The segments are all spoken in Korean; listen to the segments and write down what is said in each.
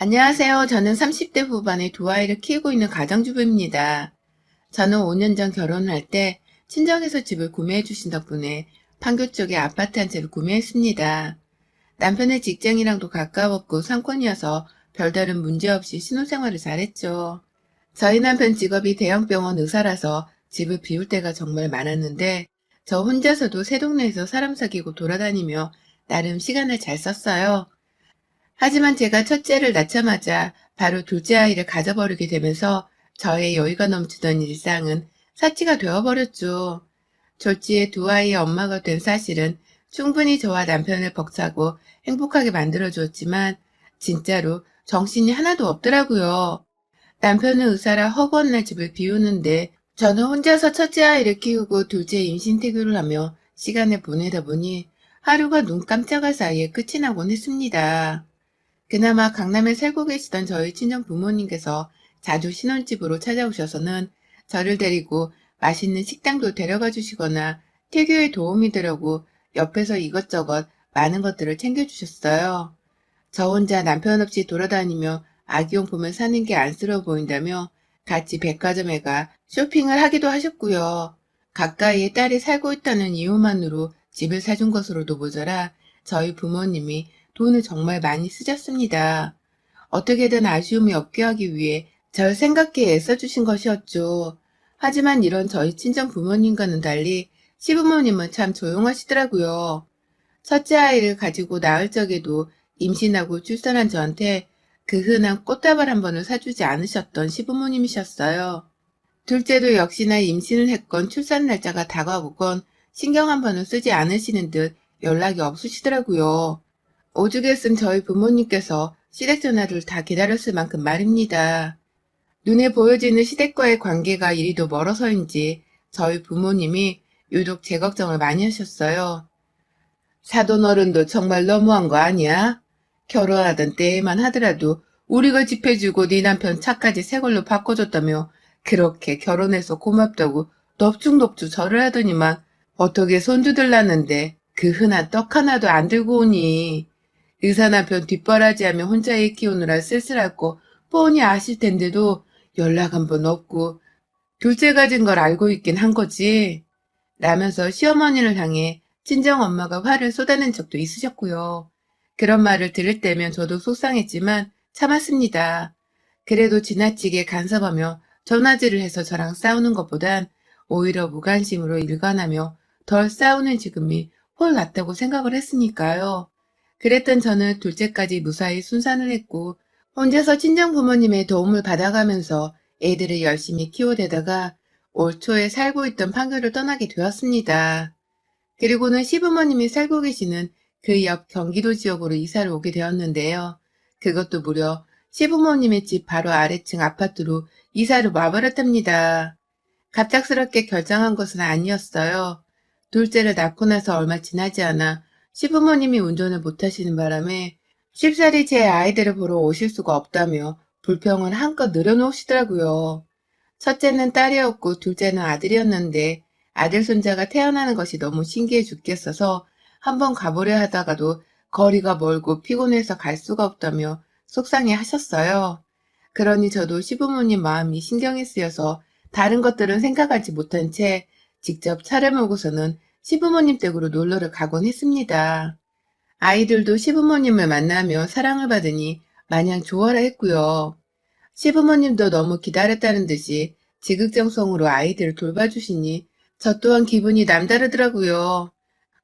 안녕하세요. 저는 30대 후반의 두 아이를 키우고 있는 가정주부입니다. 저는 5년 전 결혼할 때 친정에서 집을 구매해 주신 덕분에 판교 쪽에 아파트 한 채를 구매했습니다. 남편의 직장이랑도 가까웠고 상권이어서 별다른 문제 없이 신혼생활을 잘했죠. 저희 남편 직업이 대형병원 의사라서 집을 비울 때가 정말 많았는데 저 혼자서도 새 동네에서 사람 사귀고 돌아다니며 나름 시간을 잘 썼어요. 하지만 제가 첫째를 낳자마자 바로 둘째 아이를 가져버리게 되면서 저의 여유가 넘치던 일상은 사치가 되어버렸죠. 졸지에 두 아이의 엄마가 된 사실은 충분히 저와 남편을 벅차고 행복하게 만들어주었지만 진짜로 정신이 하나도 없더라고요. 남편은 의사라 허구한 날 집을 비우는데 저는 혼자서 첫째 아이를 키우고 둘째 임신 태교를 하며 시간을 보내다 보니 하루가 눈 깜짝할 사이에 끝이 나곤 했습니다. 그나마 강남에 살고 계시던 저희 친정 부모님께서 자주 신혼집으로 찾아오셔서는 저를 데리고 맛있는 식당도 데려가 주시거나 태교에 도움이 되려고 옆에서 이것저것 많은 것들을 챙겨주셨어요. 저 혼자 남편 없이 돌아다니며 아기용품을 사는 게 안쓰러워 보인다며 같이 백화점에 가 쇼핑을 하기도 하셨고요. 가까이에 딸이 살고 있다는 이유만으로 집을 사준 것으로도 모자라 저희 부모님이 돈을 정말 많이 쓰셨습니다. 어떻게든 아쉬움이 없게 하기 위해 절 생각해 애써주신 것이었죠. 하지만 이런 저희 친정 부모님과는 달리 시부모님은 참 조용하시더라고요. 첫째 아이를 가지고 낳을 적에도 임신하고 출산한 저한테 그 흔한 꽃다발 한 번을 사주지 않으셨던 시부모님이셨어요. 둘째도 역시나 임신을 했건 출산 날짜가 다가오건 신경 한 번을 쓰지 않으시는 듯 연락이 없으시더라고요. 오죽 했음 저희 부모님께서 시댁 전화를 다 기다렸을 만큼 말입니다. 눈에 보여지는 시댁과의 관계가 이리도 멀어서인지 저희 부모님이 유독 제 걱정을 많이 하셨어요. 사돈 어른도 정말 너무한 거 아니야? 결혼하던 때에만 하더라도 우리가 집 해주고 네 남편 차까지 새 걸로 바꿔줬다며 그렇게 결혼해서 고맙다고 넙죽넙죽 절을 하더니만 어떻게 손주들났는데 그 흔한 떡 하나도 안 들고 오니. 의사 남편 뒷바라지하며 혼자 애 키우느라 쓸쓸하고 뻔히 아실 텐데도 연락 한 번 없고 둘째 가진 걸 알고 있긴 한 거지. 라면서 시어머니를 향해 친정엄마가 화를 쏟아낸 적도 있으셨고요. 그런 말을 들을 때면 저도 속상했지만 참았습니다. 그래도 지나치게 간섭하며 전화질을 해서 저랑 싸우는 것보단 오히려 무관심으로 일관하며 덜 싸우는 지금이 훨 낫다고 생각을 했으니까요. 그랬던 저는 둘째까지 무사히 순산을 했고 혼자서 친정 부모님의 도움을 받아가면서 애들을 열심히 키워대다가 올 초에 살고 있던 판교를 떠나게 되었습니다. 그리고는 시부모님이 살고 계시는 그 옆 경기도 지역으로 이사를 오게 되었는데요. 그것도 무려 시부모님의 집 바로 아래층 아파트로 이사를 와버렸답니다. 갑작스럽게 결정한 것은 아니었어요. 둘째를 낳고 나서 얼마 지나지 않아 시부모님이 운전을 못하시는 바람에 쉽사리 제 아이들을 보러 오실 수가 없다며 불평을 한껏 늘어놓으시더라고요. 첫째는 딸이었고 둘째는 아들이었는데 아들 손자가 태어나는 것이 너무 신기해 죽겠어서 한번 가보려 하다가도 거리가 멀고 피곤해서 갈 수가 없다며 속상해 하셨어요. 그러니 저도 시부모님 마음이 신경이 쓰여서 다른 것들은 생각하지 못한 채 직접 차를 몰고서는 시부모님 댁으로 놀러를 가곤 했습니다. 아이들도 시부모님을 만나며 사랑을 받으니 마냥 좋아라 했고요. 시부모님도 너무 기다렸다는 듯이 지극정성으로 아이들을 돌봐주시니 저 또한 기분이 남다르더라고요.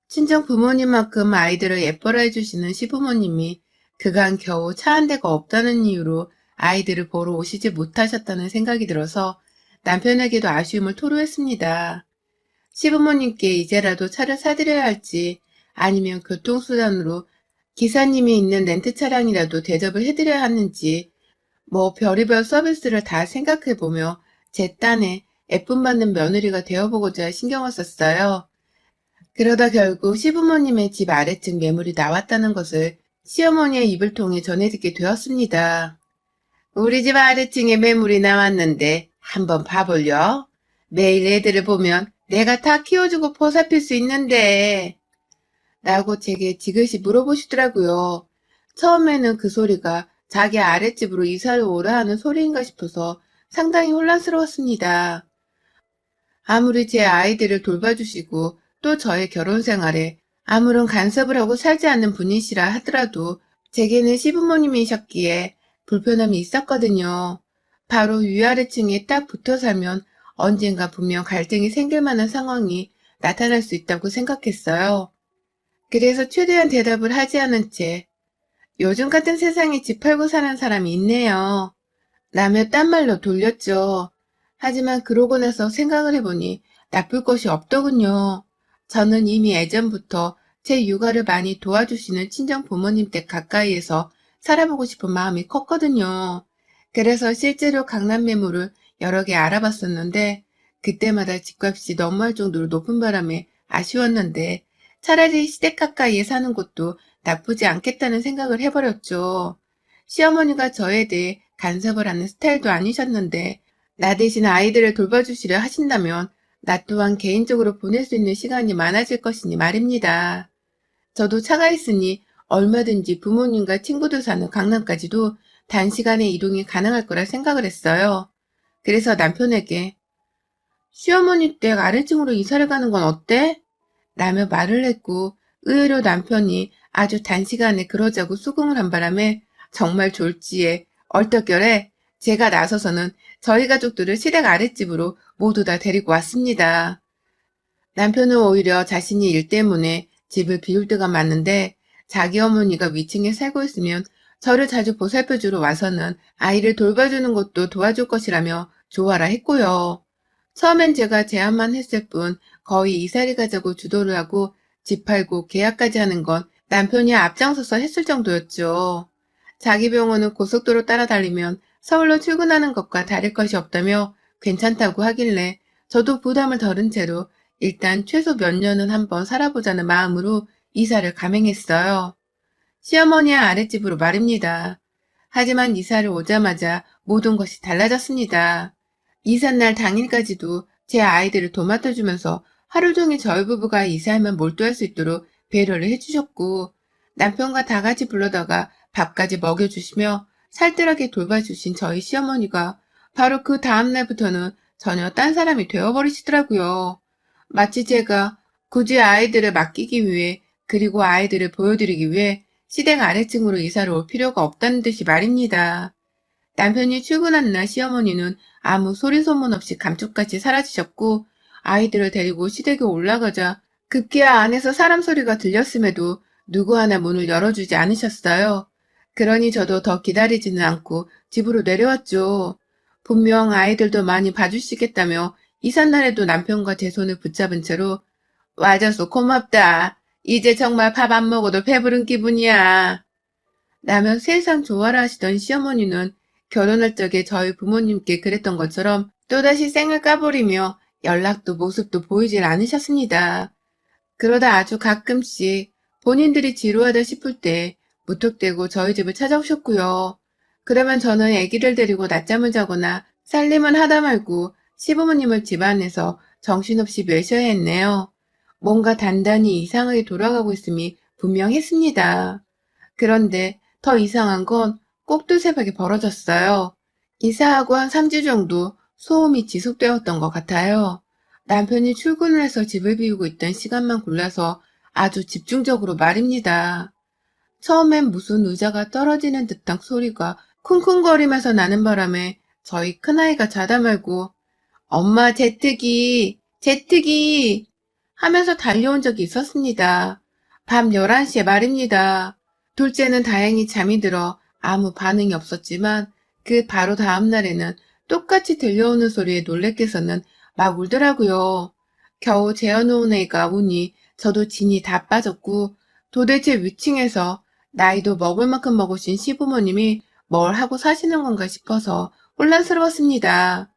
친정 부모님만큼 아이들을 예뻐라 해주시는 시부모님이 그간 겨우 차 한 대가 없다는 이유로 아이들을 보러 오시지 못하셨다는 생각이 들어서 남편에게도 아쉬움을 토로했습니다. 시부모님께 이제라도 차를 사드려야 할지 아니면 교통수단으로 기사님이 있는 렌트 차량이라도 대접을 해드려야 하는지 뭐 별의별 서비스를 다 생각해보며 제 딴에 예쁨 받는 며느리가 되어보고자 신경을 썼어요. 그러다 결국 시부모님의 집 아래층 매물이 나왔다는 것을 시어머니의 입을 통해 전해 듣게 되었습니다. 우리 집 아래층에 매물이 나왔는데 한번 봐볼려? 매일 애들을 보면 내가 다 키워주고 보살필 수 있는데 라고 제게 지그시 물어보시더라고요. 처음에는 그 소리가 자기 아랫집으로 이사를 오라 하는 소리인가 싶어서 상당히 혼란스러웠습니다. 아무리 제 아이들을 돌봐주시고 또 저의 결혼 생활에 아무런 간섭을 하고 살지 않는 분이시라 하더라도 제게는 시부모님이셨기에 불편함이 있었거든요. 바로 위아래층에 딱 붙어 살면 언젠가 분명 갈등이 생길 만한 상황이 나타날 수 있다고 생각했어요. 그래서 최대한 대답을 하지 않은 채 요즘 같은 세상에 집 팔고 사는 사람이 있네요. 라며 딴 말로 돌렸죠. 하지만 그러고 나서 생각을 해보니 나쁠 것이 없더군요. 저는 이미 예전부터 제 육아를 많이 도와주시는 친정 부모님 댁 가까이에서 살아보고 싶은 마음이 컸거든요. 그래서 실제로 강남 매물을 여러 개 알아봤었는데 그때마다 집값이 너무할 정도로 높은 바람에 아쉬웠는데 차라리 시댁 가까이에 사는 곳도 나쁘지 않겠다는 생각을 해버렸죠. 시어머니가 저에 대해 간섭을 하는 스타일도 아니셨는데 나 대신 아이들을 돌봐주시려 하신다면 나 또한 개인적으로 보낼 수 있는 시간이 많아질 것이니 말입니다. 저도 차가 있으니 얼마든지 부모님과 친구들 사는 강남까지도 단시간에 이동이 가능할 거라 생각을 했어요. 그래서 남편에게 시어머니 댁 아래층으로 이사를 가는 건 어때? 라며 말을 했고 의외로 남편이 아주 단시간에 그러자고 수긍을 한 바람에 정말 졸지에 얼떨결에 제가 나서서는 저희 가족들을 시댁 아랫집으로 모두 다 데리고 왔습니다. 남편은 오히려 자신이 일 때문에 집을 비울 때가 많은데 자기 어머니가 위층에 살고 있으면 저를 자주 보살펴주러 와서는 아이를 돌봐주는 것도 도와줄 것이라며 좋아라 했고요. 처음엔 제가 제안만 했을 뿐 거의 이사를 가자고 주도를 하고 집 팔고 계약까지 하는 건 남편이 앞장서서 했을 정도였죠. 자기 병원은 고속도로 따라 달리면 서울로 출근하는 것과 다를 것이 없다며 괜찮다고 하길래 저도 부담을 덜은 채로 일단 최소 몇 년은 한번 살아보자는 마음으로 이사를 감행했어요. 시어머니의 아랫집으로 말입니다. 하지만 이사를 오자마자 모든 것이 달라졌습니다. 이삿날 당일까지도 제 아이들을 도맡아주면서 하루 종일 저희 부부가 이사에만 몰두할 수 있도록 배려를 해주셨고 남편과 다 같이 불러다가 밥까지 먹여주시며 살뜰하게 돌봐주신 저희 시어머니가 바로 그 다음날부터는 전혀 딴 사람이 되어버리시더라고요. 마치 제가 굳이 아이들을 맡기기 위해 그리고 아이들을 보여드리기 위해 시댁 아래층으로 이사를 올 필요가 없다는 듯이 말입니다. 남편이 출근한 날 시어머니는 아무 소리 소문 없이 감쪽같이 사라지셨고 아이들을 데리고 시댁에 올라가자 급기야 안에서 사람 소리가 들렸음에도 누구 하나 문을 열어주지 않으셨어요. 그러니 저도 더 기다리지는 않고 집으로 내려왔죠. 분명 아이들도 많이 봐주시겠다며 이삿날에도 남편과 제 손을 붙잡은 채로 와줘서 고맙다. 이제 정말 밥 안 먹어도 배부른 기분이야. 라며 세상 좋아라 하시던 시어머니는 결혼할 적에 저희 부모님께 그랬던 것처럼 또다시 쌩을 까버리며 연락도 모습도 보이질 않으셨습니다. 그러다 아주 가끔씩 본인들이 지루하다 싶을 때 무턱대고 저희 집을 찾아오셨고요. 그러면 저는 아기를 데리고 낮잠을 자거나 살림을 하다 말고 시부모님을 집안에서 정신없이 멸셔야 했네요. 뭔가 단단히 이상하게 돌아가고 있음이 분명했습니다. 그런데 더 이상한 건 꼭두새벽에 벌어졌어요. 이사하고 한 3주 정도 소음이 지속되었던 것 같아요. 남편이 출근을 해서 집을 비우고 있던 시간만 골라서 아주 집중적으로 말입니다. 처음엔 무슨 의자가 떨어지는 듯한 소리가 쿵쿵거리면서 나는 바람에 저희 큰아이가 자다 말고 엄마 제트기 하면서 달려온 적이 있었습니다. 밤 11시에 말입니다. 둘째는 다행히 잠이 들어 아무 반응이 없었지만 그 바로 다음 날에는 똑같이 들려오는 소리에 놀래켜서는 막 울더라고요. 겨우 재워놓은 애가 우니 저도 진이 다 빠졌고 도대체 위층에서 나이도 먹을 만큼 먹으신 시부모님이 뭘 하고 사시는 건가 싶어서 혼란스러웠습니다.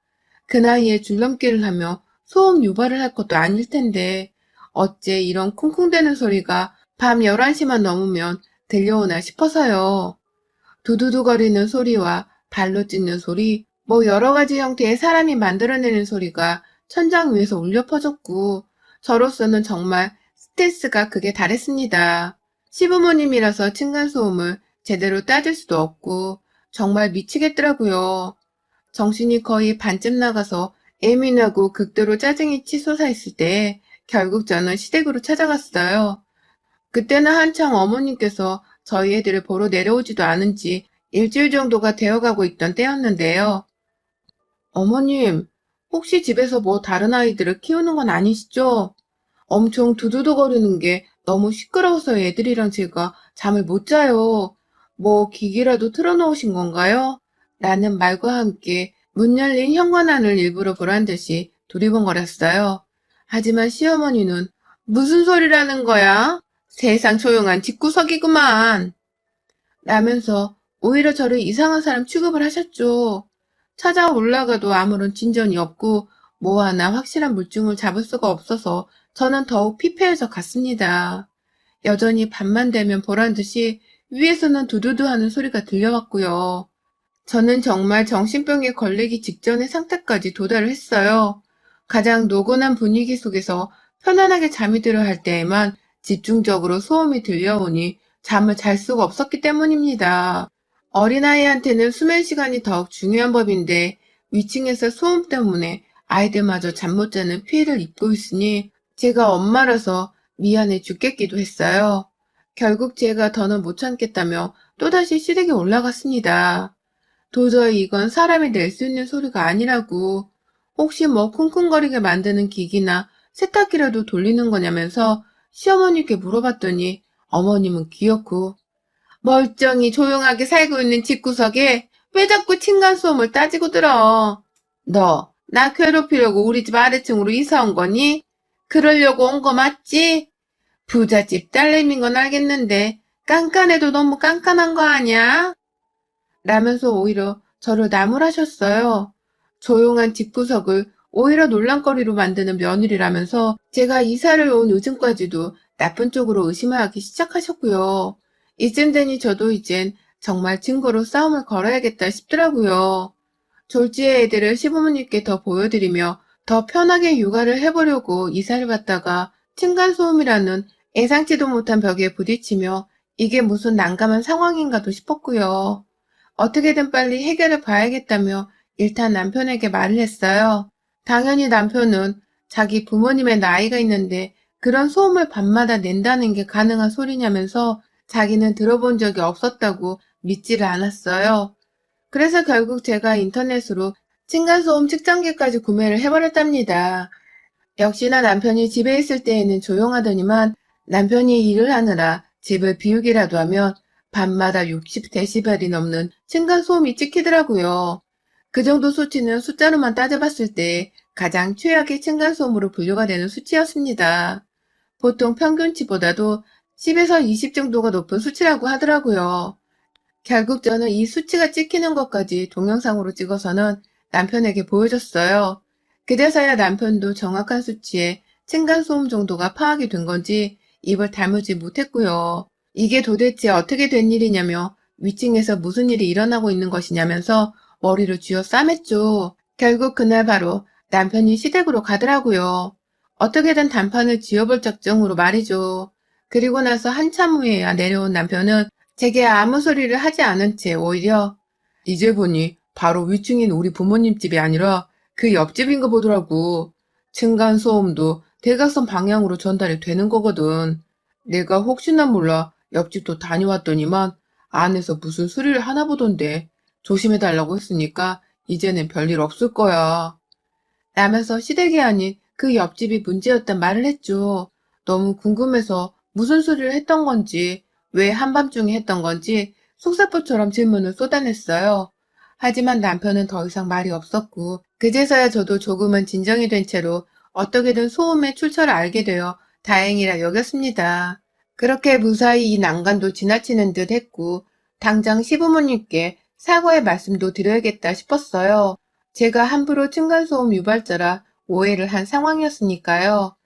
그 나이에 줄넘기를 하며 소음 유발을 할 것도 아닐 텐데 어째 이런 쿵쿵대는 소리가 밤 11시만 넘으면 들려오나 싶어서요. 두두두거리는 소리와 발로 찢는 소리, 뭐 여러 가지 형태의 사람이 만들어내는 소리가 천장 위에서 울려 퍼졌고 저로서는 정말 스트레스가 극에 달했습니다. 시부모님이라서 층간소음을 제대로 따질 수도 없고 정말 미치겠더라고요. 정신이 거의 반쯤 나가서 예민하고 극도로 짜증이 치솟아 있을 때 결국 저는 시댁으로 찾아갔어요. 그때는 한창 어머님께서 저희 애들을 보러 내려오지도 않은 지 일주일 정도가 되어가고 있던 때였는데요. 어머님, 혹시 집에서 뭐 다른 아이들을 키우는 건 아니시죠? 엄청 두두두거리는 게 너무 시끄러워서 애들이랑 제가 잠을 못 자요. 뭐 기기라도 틀어놓으신 건가요? 라는 말과 함께 문 열린 현관안을 일부러 보란 듯이 두리번거렸어요. 하지만 시어머니는 무슨 소리라는 거야? 세상 조용한 집구석이구만. 라면서 오히려 저를 이상한 사람 취급을 하셨죠. 찾아 올라가도 아무런 진전이 없고 뭐 하나 확실한 물증을 잡을 수가 없어서 저는 더욱 피폐해져 갔습니다. 여전히 밤만 되면 보란 듯이 위에서는 두두두 하는 소리가 들려왔고요. 저는 정말 정신병에 걸리기 직전의 상태까지 도달을 했어요. 가장 노곤한 분위기 속에서 편안하게 잠이 들어 할 때에만 집중적으로 소음이 들려오니 잠을 잘 수가 없었기 때문입니다. 어린아이한테는 수면 시간이 더욱 중요한 법인데 위층에서 소음 때문에 아이들마저 잠 못 자는 피해를 입고 있으니 제가 엄마라서 미안해 죽겠기도 했어요. 결국 제가 더는 못 참겠다며 또다시 시댁에 올라갔습니다. 도저히 이건 사람이 낼 수 있는 소리가 아니라고. 혹시 뭐 쿵쿵거리게 만드는 기기나 세탁기라도 돌리는 거냐면서 시어머니께 물어봤더니 어머님은 귀엽고 멀쩡히 조용하게 살고 있는 집구석에 왜 자꾸 층간소음을 따지고 들어. 너, 나 괴롭히려고 우리 집 아래층으로 이사 온 거니? 그러려고 온 거 맞지? 부잣집 딸내미인 건 알겠는데 깐깐해도 너무 깐깐한 거 아니야? 라면서 오히려 저를 나무라셨어요. 조용한 집구석을 오히려 논란거리로 만드는 며느리라면서 제가 이사를 온 요즘까지도 나쁜 쪽으로 의심을 하기 시작하셨고요. 이쯤 되니 저도 이젠 정말 증거로 싸움을 걸어야겠다 싶더라고요. 졸지의 애들을 시부모님께 더 보여드리며 더 편하게 육아를 해보려고 이사를 갔다가 층간소음이라는 예상치도 못한 벽에 부딪히며 이게 무슨 난감한 상황인가도 싶었고요. 어떻게든 빨리 해결을 봐야겠다며 일단 남편에게 말을 했어요. 당연히 남편은 자기 부모님의 나이가 있는데 그런 소음을 밤마다 낸다는 게 가능한 소리냐면서 자기는 들어본 적이 없었다고 믿지를 않았어요. 그래서 결국 제가 인터넷으로 층간소음 측정기까지 구매를 해버렸답니다. 역시나 남편이 집에 있을 때에는 조용하더니만 남편이 일을 하느라 집을 비우기라도 하면 밤마다 60데시벨이 넘는 층간소음이 찍히더라고요. 그 정도 수치는 숫자로만 따져봤을 때 가장 최악의 층간소음으로 분류가 되는 수치였습니다. 보통 평균치보다도 10에서 20 정도가 높은 수치라고 하더라고요. 결국 저는 이 수치가 찍히는 것까지 동영상으로 찍어서는 남편에게 보여줬어요. 그제서야 남편도 정확한 수치의 층간소음 정도가 파악이 된 건지 입을 다물지 못했고요. 이게 도대체 어떻게 된 일이냐며 위층에서 무슨 일이 일어나고 있는 것이냐면서 머리를 쥐어 싸맸죠. 결국 그날 바로 남편이 시댁으로 가더라고요. 어떻게든 단판을 지어볼 작정으로 말이죠. 그리고 나서 한참 후에야 내려온 남편은 제게 아무 소리를 하지 않은 채 오히려 이제 보니 바로 위층인 우리 부모님 집이 아니라 그 옆집인 거 보더라고. 층간소음도 대각선 방향으로 전달이 되는 거거든. 내가 혹시나 몰라 옆집도 다녀왔더니만 안에서 무슨 수리를 하나 보던데 조심해달라고 했으니까 이제는 별일 없을 거야. 라면서 시댁이 아닌 그 옆집이 문제였단 말을 했죠. 너무 궁금해서 무슨 소리를 했던 건지, 왜 한밤중에 했던 건지 속사포처럼 질문을 쏟아냈어요. 하지만 남편은 더 이상 말이 없었고, 그제서야 저도 조금은 진정이 된 채로 어떻게든 소음의 출처를 알게 되어 다행이라 여겼습니다. 그렇게 무사히 이 난관도 지나치는 듯 했고, 당장 시부모님께 사과의 말씀도 드려야겠다 싶었어요. 제가 함부로 층간소음 유발자라 오해를 한 상황이었으니까요.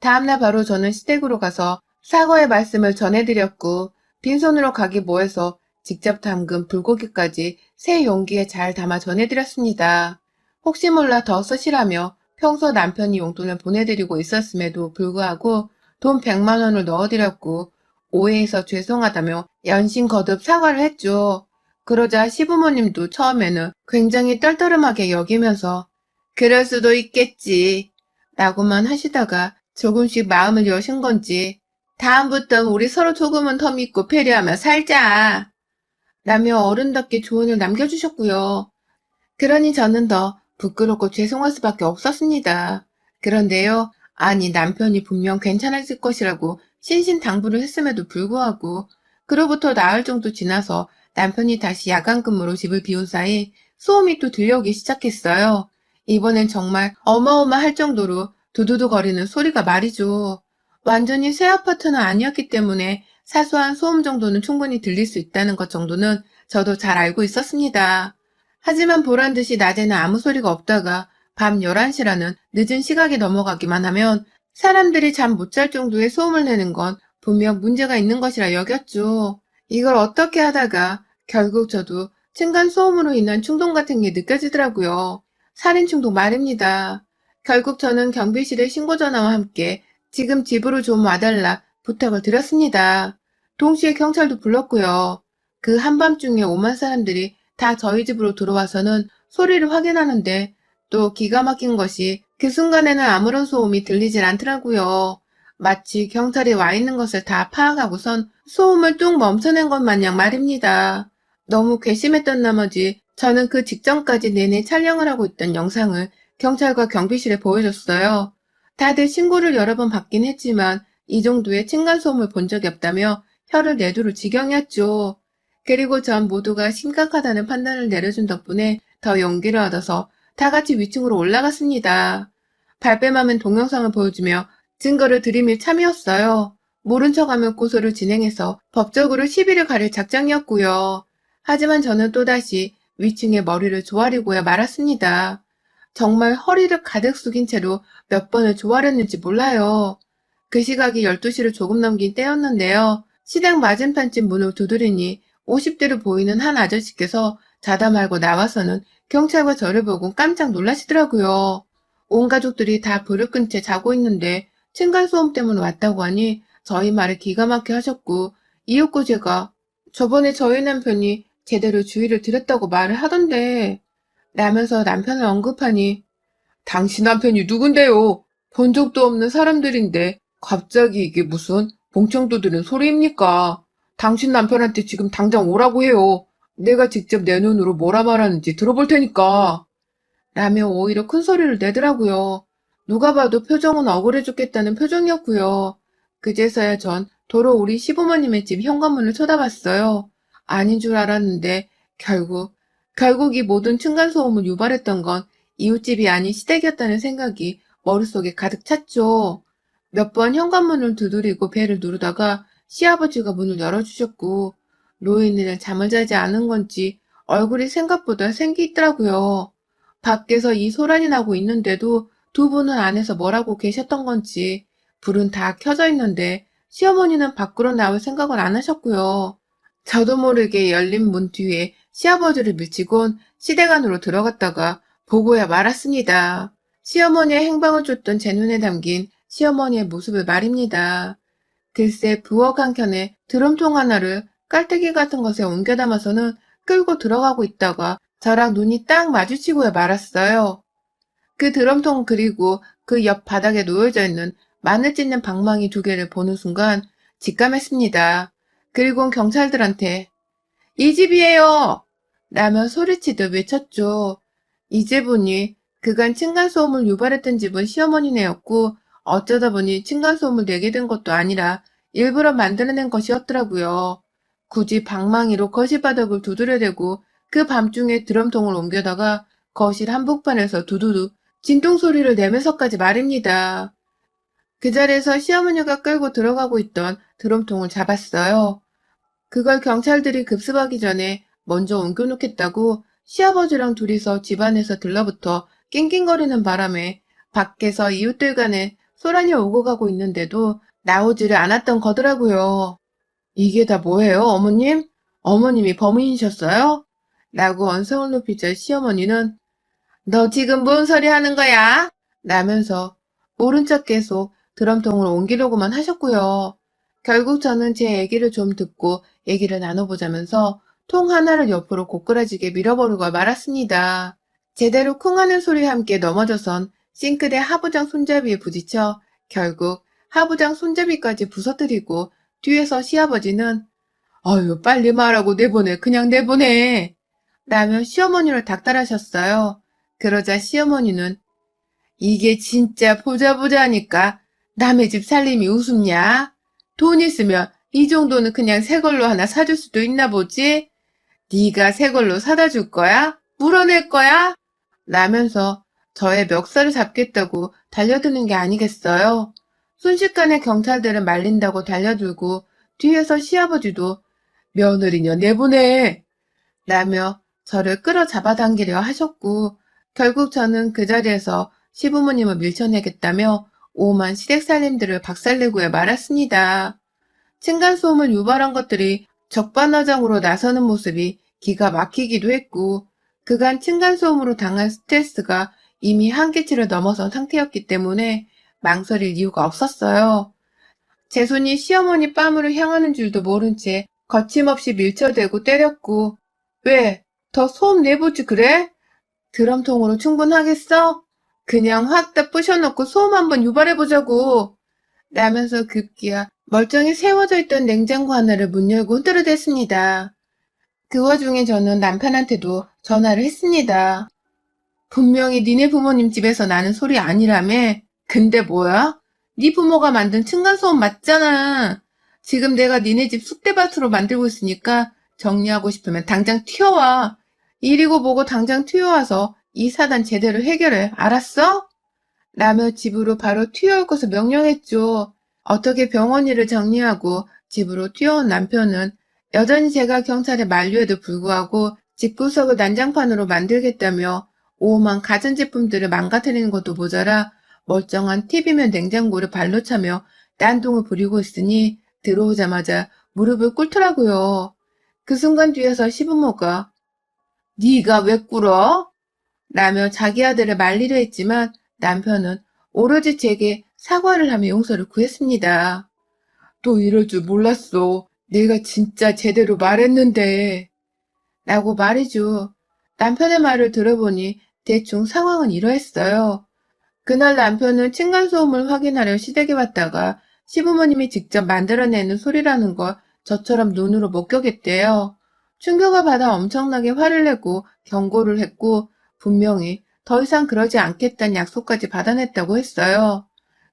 다음날 바로 저는 시댁으로 가서 사과의 말씀을 전해드렸고 빈손으로 가기 뭐해서 직접 담근 불고기까지 새 용기에 잘 담아 전해드렸습니다. 혹시 몰라 더 쓰시라며 평소 남편이 용돈을 보내드리고 있었음에도 불구하고 돈 100만 원을 넣어드렸고 오해해서 죄송하다며 연신 거듭 사과를 했죠. 그러자 시부모님도 처음에는 굉장히 떨떠름하게 여기면서 그럴 수도 있겠지 라고만 하시다가 조금씩 마음을 여신 건지 다음부턴 우리 서로 조금은 더 믿고 배려하며 살자 라며 어른답게 조언을 남겨주셨고요. 그러니 저는 더 부끄럽고 죄송할 수밖에 없었습니다. 그런데요, 아니 남편이 분명 괜찮았을 것이라고 신신당부를 했음에도 불구하고 그로부터 나흘 정도 지나서 남편이 다시 야간 근무로 집을 비운 사이 소음이 또 들려오기 시작했어요. 이번엔 정말 어마어마할 정도로 두두두 거리는 소리가 말이죠. 완전히 새 아파트는 아니었기 때문에 사소한 소음 정도는 충분히 들릴 수 있다는 것 정도는 저도 잘 알고 있었습니다. 하지만 보란듯이 낮에는 아무 소리가 없다가 밤 11시라는 늦은 시각이 넘어가기만 하면 사람들이 잠 못 잘 정도의 소음을 내는 건 분명 문제가 있는 것이라 여겼죠. 이걸 어떻게 하다가 결국 저도 층간소음으로 인한 충동 같은 게 느껴지더라고요. 살인충동 말입니다. 결국 저는 경비실에 신고전화와 함께 지금 집으로 좀 와달라 부탁을 드렸습니다. 동시에 경찰도 불렀고요. 그 한밤중에 오만 사람들이 다 저희 집으로 들어와서는 소리를 확인하는데 또 기가 막힌 것이 그 순간에는 아무런 소음이 들리질 않더라고요. 마치 경찰이 와 있는 것을 다 파악하고선 소음을 뚝 멈춰낸 것 마냥 말입니다. 너무 괘씸했던 나머지 저는 그 직전까지 내내 촬영을 하고 있던 영상을 경찰과 경비실에 보여줬어요. 다들 신고를 여러 번 받긴 했지만 이 정도의 층간소음을 본 적이 없다며 혀를 내두를 지경이었죠. 그리고 전 모두가 심각하다는 판단을 내려준 덕분에 더 용기를 얻어서 다 같이 위층으로 올라갔습니다. 발뺌하면 동영상을 보여주며 증거를 들이밀 참이었어요. 모른 척하면 고소를 진행해서 법적으로 시비를 가릴 작정이었고요. 하지만 저는 또다시 위층에 머리를 조아리고야 말았습니다. 정말 허리를 가득 숙인 채로 몇 번을 조아렸는지 몰라요. 그 시각이 12시를 조금 넘긴 때였는데요. 시댁 맞은편집 문을 두드리니 50대로 보이는 한 아저씨께서 자다 말고 나와서는 경찰과 저를 보고 깜짝 놀라시더라고요. 온 가족들이 다 불을 끈 채 자고 있는데 층간소음 때문에 왔다고 하니 저희 말을 기가 막혀 하셨고 이윽고 제가 저번에 저희 남편이 제대로 주의를 드렸다고 말을 하던데 라면서 남편을 언급하니 당신 남편이 누군데요? 본 적도 없는 사람들인데 갑자기 이게 무슨 봉창도 들은 소리입니까? 당신 남편한테 지금 당장 오라고 해요. 내가 직접 내 눈으로 뭐라 말하는지 들어볼 테니까. 라며 오히려 큰 소리를 내더라고요. 누가 봐도 표정은 억울해 죽겠다는 표정이었고요. 그제서야 전 도로 우리 시부모님의 집 현관문을 쳐다봤어요. 아닌 줄 알았는데 결국 이 모든 층간소음을 유발했던 건 이웃집이 아닌 시댁이었다는 생각이 머릿속에 가득 찼죠. 몇 번 현관문을 두드리고 벨을 누르다가 시아버지가 문을 열어주셨고 노인네는 잠을 자지 않은 건지 얼굴이 생각보다 생기 있더라고요. 밖에서 이 소란이 나고 있는데도 두 분은 안에서 뭐라고 계셨던 건지 불은 다 켜져 있는데 시어머니는 밖으로 나올 생각은 안 하셨고요. 저도 모르게 열린 문 뒤에 시아버지를 밀치곤 시댁 안으로 들어갔다가 보고야 말았습니다. 시어머니의 행방을 쫓던 제 눈에 담긴 시어머니의 모습을 말입니다. 글쎄 부엌 한켠에 드럼통 하나를 깔때기 같은 것에 옮겨 담아서는 끌고 들어가고 있다가 저랑 눈이 딱 마주치고야 말았어요. 그 드럼통 그리고 그 옆 바닥에 놓여져 있는 마늘 찢는 방망이 2개를 보는 순간 직감했습니다. 그리곤 경찰들한테 이 집이에요! 라며 소리치듯 외쳤죠. 이제 보니 그간 층간소음을 유발했던 집은 시어머니네였고 어쩌다 보니 층간소음을 내게 된 것도 아니라 일부러 만들어낸 것이었더라고요. 굳이 방망이로 거실 바닥을 두드려대고 그 밤중에 드럼통을 옮겨다가 거실 한복판에서 두두두 진동소리를 내면서까지 말입니다. 그 자리에서 시어머니가 끌고 들어가고 있던 드럼통을 잡았어요. 그걸 경찰들이 급습하기 전에 먼저 옮겨놓겠다고 시아버지랑 둘이서 집안에서 들러붙어 낑낑거리는 바람에 밖에서 이웃들 간에 소란이 오고 가고 있는데도 나오지를 않았던 거더라고요. 이게 다 뭐예요, 어머님? 어머님이 범인이셨어요? 라고 언성을 높이자 시어머니는 너 지금 뭔 소리 하는 거야? 라면서 모른 척 계속 드럼통을 옮기려고만 하셨고요. 결국 저는 제 얘기를 좀 듣고 얘기를 나눠보자면서 통 하나를 옆으로 고꾸라지게 밀어버리고 말았습니다. 제대로 쿵하는 소리와 함께 넘어져선 싱크대 하부장 손잡이에 부딪혀 결국 하부장 손잡이까지 부서뜨리고 뒤에서 시아버지는 "아유 빨리 말하고 내보내. 그냥 내보내." 라며 시어머니를 닥달하셨어요. 그러자 시어머니는 "이게 진짜 보자보자니까 남의 집 살림이 우습냐? 돈 있으면 이 정도는 그냥 새 걸로 하나 사줄 수도 있나 보지? 네가 새 걸로 사다 줄 거야? 물어낼 거야?" 라면서 저의 멱살을 잡겠다고 달려드는 게 아니겠어요. 순식간에 경찰들은 말린다고 달려들고 뒤에서 시아버지도 "며느리냐 내보내." 라며 저를 끌어잡아당기려 하셨고 결국 저는 그 자리에서 시부모님을 밀쳐내겠다며 오만 시댁살림들을 박살내고야 말았습니다. 층간소음을 유발한 것들이 적반하장으로 나서는 모습이 기가 막히기도 했고 그간 층간소음으로 당한 스트레스가 이미 한계치를 넘어선 상태였기 때문에 망설일 이유가 없었어요. 제 손이 시어머니 뺨으로 향하는 줄도 모른 채 거침없이 밀쳐대고 때렸고 "왜? 더 소음 내보지 그래? 드럼통으로 충분하겠어? 그냥 확 다 부셔놓고 소음 한번 유발해보자고." 라면서 급기야 멀쩡히 세워져 있던 냉장고 하나를 문 열고 흔들어댔습니다. 그 와중에 저는 남편한테도 전화를 했습니다. "분명히 니네 부모님 집에서 나는 소리 아니라며? 근데 뭐야? 네 부모가 만든 층간소음 맞잖아. 지금 내가 니네 집 쑥대밭으로 만들고 있으니까 정리하고 싶으면 당장 튀어와. 이리고 보고 당장 튀어와서 이 사단 제대로 해결해. 알았어?" 라며 집으로 바로 튀어올 것을 명령했죠. 어떻게 병원 일을 정리하고 집으로 뛰어온 남편은 여전히 제가 경찰에 만류에도 불구하고 집구석을 난장판으로 만들겠다며 오만 가전제품들을 망가뜨리는 것도 모자라 멀쩡한 TV면 냉장고를 발로 차며 딴동을 부리고 있으니 들어오자마자 무릎을 꿇더라고요. 그 순간 뒤에서 시부모가 "네가 왜 꿇어?" 라며 자기 아들을 말리려 했지만 남편은 오로지 제게 사과를 하며 용서를 구했습니다. "또 이럴 줄 몰랐어. 내가 진짜 제대로 말했는데." 라고 말이죠. 남편의 말을 들어보니 대충 상황은 이러했어요. 그날 남편은 층간소음을 확인하려 시댁에 왔다가 시부모님이 직접 만들어내는 소리라는 걸 저처럼 눈으로 목격했대요. 충격을 받아 엄청나게 화를 내고 경고를 했고 분명히 더 이상 그러지 않겠다는 약속까지 받아냈다고 했어요.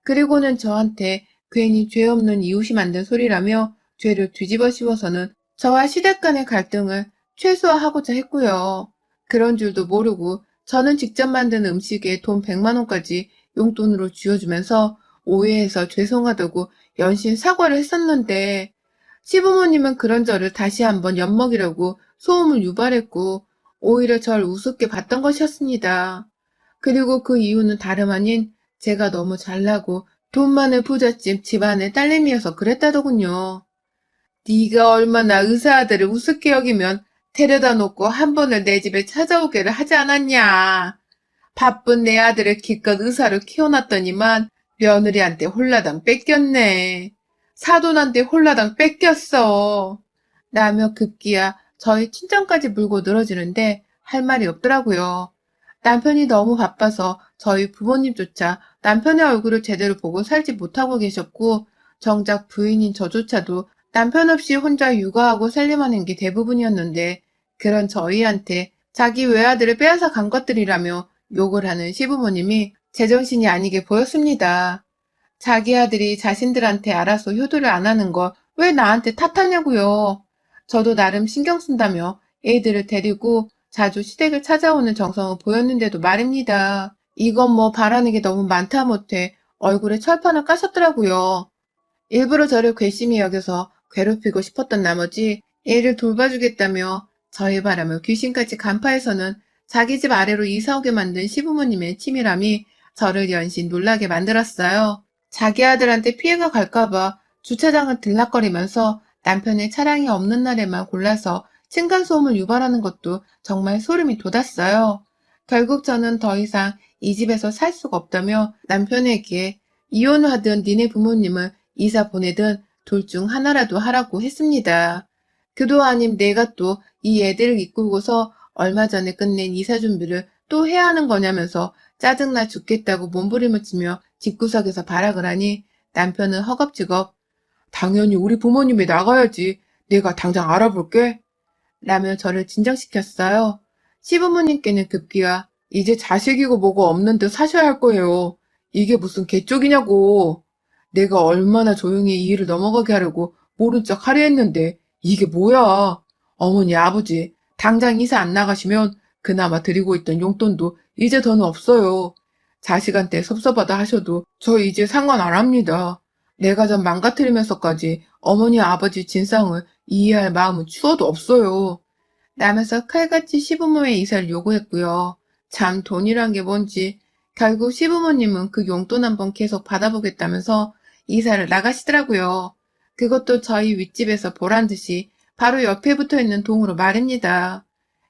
그리고는 저한테 괜히 죄 없는 이웃이 만든 소리라며 죄를 뒤집어 씌워서는 저와 시댁 간의 갈등을 최소화하고자 했고요. 그런 줄도 모르고 저는 직접 만든 음식에 돈 100만 원까지 용돈으로 쥐어주면서 오해해서 죄송하다고 연신 사과를 했었는데 시부모님은 그런 저를 다시 한번 엿먹이려고 소음을 유발했고 오히려 절 우습게 봤던 것이었습니다. 그리고 그 이유는 다름 아닌 제가 너무 잘나고 돈 많은 부잣집 집안의 딸내미여서 그랬다더군요. 네가 얼마나 의사 아들을 우습게 여기면 데려다 놓고 한 번을 내 집에 찾아오기를 하지 않았냐. 바쁜 내 아들을 기껏 의사로 키워놨더니만 며느리한테 홀라당 뺏겼네. 사돈한테 홀라당 뺏겼어. 라며 급기야 저희 친정까지 물고 늘어지는데 할 말이 없더라고요. 남편이 너무 바빠서 저희 부모님조차 남편의 얼굴을 제대로 보고 살지 못하고 계셨고 정작 부인인 저조차도 남편 없이 혼자 육아하고 살림하는 게 대부분이었는데 그런 저희한테 자기 외아들을 빼앗아 간 것들이라며 욕을 하는 시부모님이 제정신이 아니게 보였습니다. 자기 아들이 자신들한테 알아서 효도를 안 하는 걸 왜 나한테 탓하냐고요. 저도 나름 신경 쓴다며 애들을 데리고 자주 시댁을 찾아오는 정성을 보였는데도 말입니다. 이건 뭐 바라는 게 너무 많다 못해 얼굴에 철판을 까셨더라고요. 일부러 저를 괘씸히 여겨서 괴롭히고 싶었던 나머지 애를 돌봐주겠다며 저의 바람을 귀신같이 간파해서는 자기 집 아래로 이사오게 만든 시부모님의 치밀함이 저를 연신 놀라게 만들었어요. 자기 아들한테 피해가 갈까봐 주차장을 들락거리면서 남편의 차량이 없는 날에만 골라서 층간소음을 유발하는 것도 정말 소름이 돋았어요. 결국 저는 더 이상 이 집에서 살 수가 없다며 남편에게 이혼하든 니네 부모님을 이사 보내든 둘 중 하나라도 하라고 했습니다. 그도 아님 내가 또 이 애들을 이끌고서 얼마 전에 끝낸 이사 준비를 또 해야 하는 거냐면서 짜증나 죽겠다고 몸부림을 치며 집구석에서 발악을 하니 남편은 허겁지겁 당연히 우리 부모님이 나가야지. 내가 당장 알아볼게. 라며 저를 진정시켰어요. 시부모님께는 급기야 이제 자식이고 뭐고 없는 듯 사셔야 할 거예요. 이게 무슨 개쪽이냐고. 내가 얼마나 조용히 이 일을 넘어가게 하려고 모른 척 하려 했는데 이게 뭐야. 어머니 아버지 당장 이사 안 나가시면 그나마 드리고 있던 용돈도 이제 더는 없어요. 자식한테 섭섭하다 하셔도 저 이제 상관 안 합니다. 내가 좀 망가뜨리면서까지 어머니 아버지 진상을 이해할 마음은 추워도 없어요. 라면서 칼같이 시부모의 이사를 요구했고요. 참 돈이란 게 뭔지 결국 시부모님은 그 용돈 한번 계속 받아보겠다면서 이사를 나가시더라고요. 그것도 저희 윗집에서 보란 듯이 바로 옆에 붙어있는 동으로 말입니다.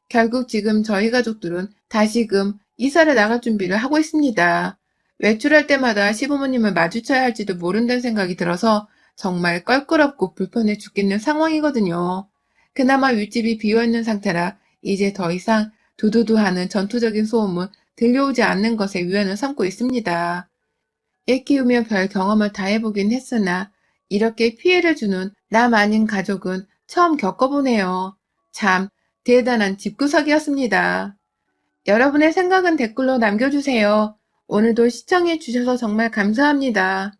결국 지금 저희 가족들은 다시금 이사를 나갈 준비를 하고 있습니다. 외출할 때마다 시부모님을 마주쳐야 할지도 모른다는 생각이 들어서 정말 껄끄럽고 불편해 죽겠는 상황이거든요. 그나마 윗집이 비어있는 상태라 이제 더 이상 두두두 하는 전투적인 소음은 들려오지 않는 것에 위안을 삼고 있습니다. 애 키우며 별 경험을 다 해보긴 했으나 이렇게 피해를 주는 남 아닌 가족은 처음 겪어보네요. 참 대단한 집구석이었습니다. 여러분의 생각은 댓글로 남겨주세요. 오늘도 시청해주셔서 정말 감사합니다.